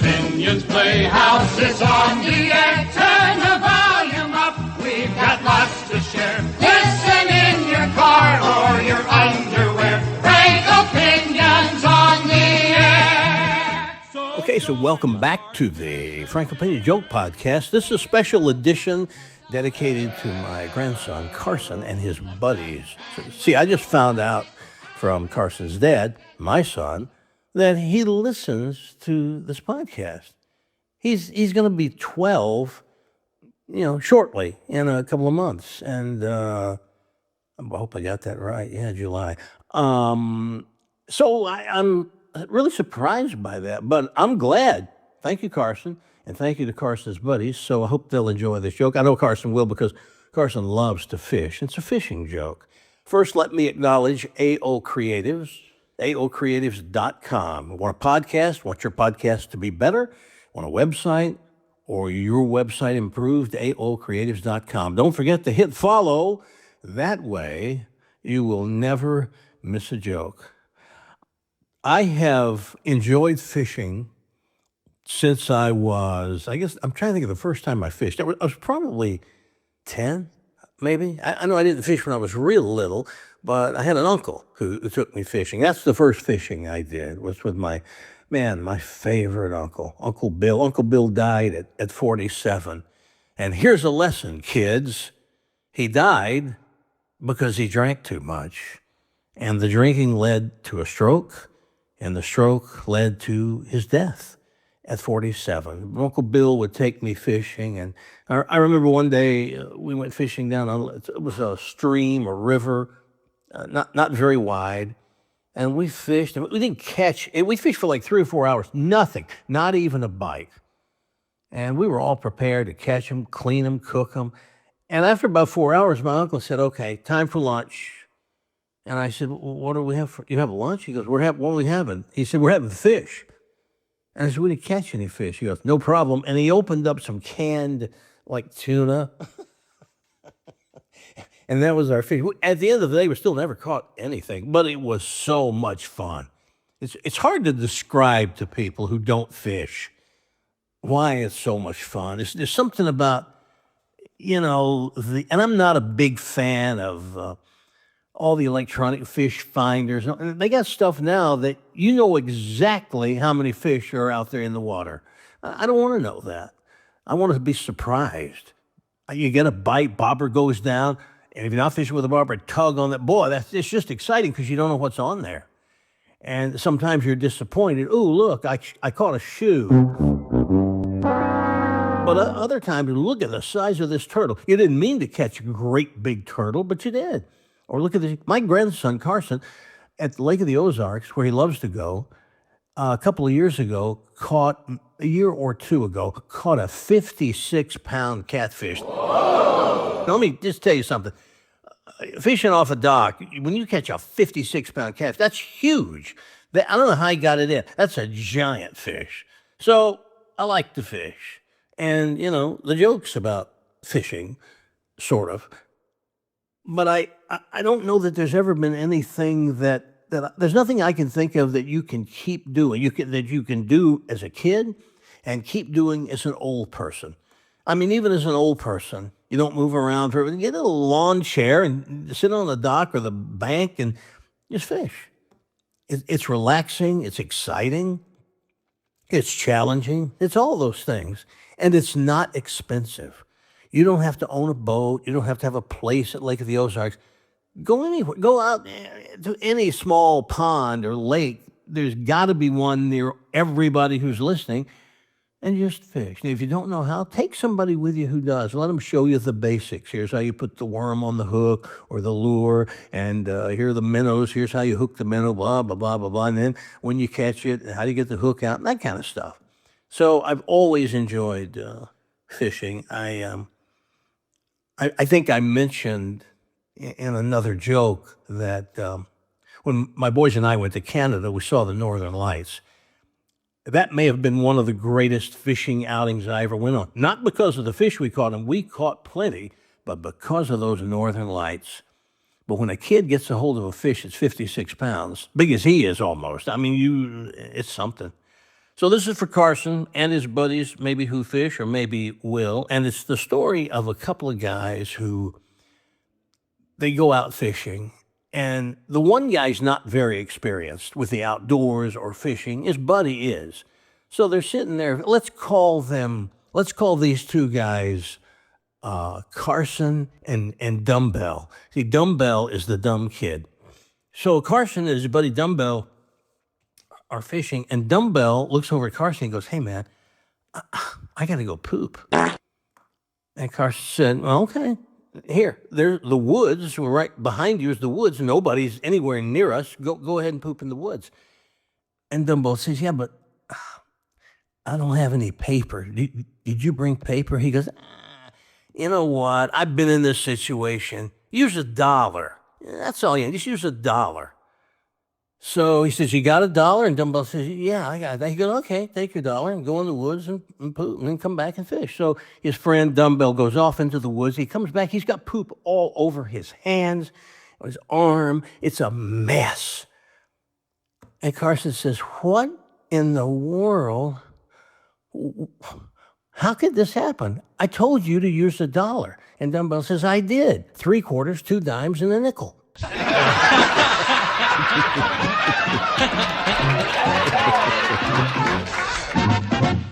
Minions Playhouse is on the air. Turn the volume up. We've got lots to share. Listen in your car or your underwear. Frank Opinions on the air. Okay, so welcome back to the Frank Opinion Joke Podcast. This is a special edition dedicated to my grandson, Carson, and his buddies. See, I just found out from Carson's dad, my son, that he listens to this podcast. He's going to be 12, shortly, in a couple of months. And I hope I got that right. Yeah, July. So I'm really surprised by that, but I'm glad. Thank you, Carson, and thank you to Carson's buddies. So I hope they'll enjoy this joke. I know Carson will because Carson loves to fish. It's a fishing joke. First, let me acknowledge AO Creatives, AOCreatives.com. Want a podcast? Want your podcast to be better? Want a website or your website improved? AOCreatives.com. Don't forget to hit follow. That way, you will never miss a joke. I have enjoyed fishing since I was, I'm trying to think of the first time I fished. I was probably 10, maybe. I know I didn't fish when I was real little, but I had an uncle who took me fishing. That's the first fishing I did, was with my favorite uncle, Uncle Bill. Uncle Bill died at 47. And here's a lesson, kids. He died because he drank too much. And the drinking led to a stroke, and the stroke led to his death at 47. Uncle Bill would take me fishing, and I remember one day we went fishing it was a stream, a river, not very wide, and we fished, and we didn't catch it. We fished for like 3 or 4 hours, nothing, not even a bite. And we were all prepared to catch them, clean them, cook them. And after about 4 hours, my uncle said, "Okay, time for lunch." And I said, "Well, what do we have you have lunch?" He goes, "What are we having?" He said, "We're having fish." And I said, "We didn't catch any fish." He goes, "No problem." And he opened up some canned, tuna. And that was our fish. At the end of the day, we still never caught anything, but it was so much fun. It's hard to describe to people who don't fish why it's so much fun. There's something about, and I'm not a big fan of all the electronic fish finders. They got stuff now that you know exactly how many fish are out there in the water. I don't want to know that. I want to be surprised. You get a bite, bobber goes down, and if you're not fishing with a bobber, tug on that. Boy, it's just exciting because you don't know what's on there. And sometimes you're disappointed. "Ooh, look, I caught a shoe." But other times, look at the size of this turtle. You didn't mean to catch a great big turtle, but you did. Or look at this. My grandson, Carson, at the Lake of the Ozarks, where he loves to go, a couple of years ago, a year or two ago, caught a 56-pound catfish. Whoa. Now, let me just tell you something. Fishing off a dock, when you catch a 56-pound catfish, that's huge. I don't know how he got it in. That's a giant fish. So I like to fish. And, the joke's about fishing, sort of. But I don't know that there's ever been anything that there's nothing I can think of that you can keep doing, that you can do as a kid and keep doing as an old person. I mean, even as an old person, you don't move around. Get a little lawn chair and sit on the dock or the bank and just fish. It's relaxing. It's exciting. It's challenging. It's all those things. And it's not expensive. You don't have to own a boat. You don't have to have a place at Lake of the Ozarks. Go anywhere. Go out to any small pond or lake. There's got to be one near everybody who's listening, and just fish. And if you don't know how, take somebody with you who does. Let them show you the basics. Here's how you put the worm on the hook or the lure, and here are the minnows. Here's how you hook the minnow, blah, blah, blah, blah, blah. And then when you catch it, how do you get the hook out, and that kind of stuff. So I've always enjoyed fishing. I think I mentioned in another joke that when my boys and I went to Canada, we saw the Northern Lights. That may have been one of the greatest fishing outings I ever went on. Not because of the fish we caught, and we caught plenty, but because of those Northern Lights. But when a kid gets a hold of a fish that's 56 pounds, big as he is almost, it's something. So this is for Carson and his buddies, maybe who fish or maybe will. And it's the story of a couple of guys who they go out fishing. And the one guy's not very experienced with the outdoors or fishing. His buddy is. So they're sitting there. Let's call these two guys Carson and Dumbbell. See, Dumbbell is the dumb kid. So Carson and his buddy Dumbbell are fishing, and Dumbbell looks over at Carson and goes, "Hey, man, I got to go poop." And Carson said, "Well, okay. Here, there's the woods. We're right behind you is the woods. Nobody's anywhere near us. Go ahead and poop in the woods." And Dumbbell says, "Yeah, but I don't have any paper. Did you bring paper?" He goes, "You know what? I've been in this situation. Use $1. That's all you need. Just use $1." So he says, "You got $1?" And Dumbbell says, "Yeah, I got that." He goes, "Okay, take your $1 and go in the woods and poop and then come back and fish." So his friend Dumbbell goes off into the woods. He comes back. He's got poop all over his hands, his arm. It's a mess. And Carson says, "What in the world? How could this happen? I told you to use $1. And Dumbbell says, "I did. 3 quarters, 2 dimes, and a nickel."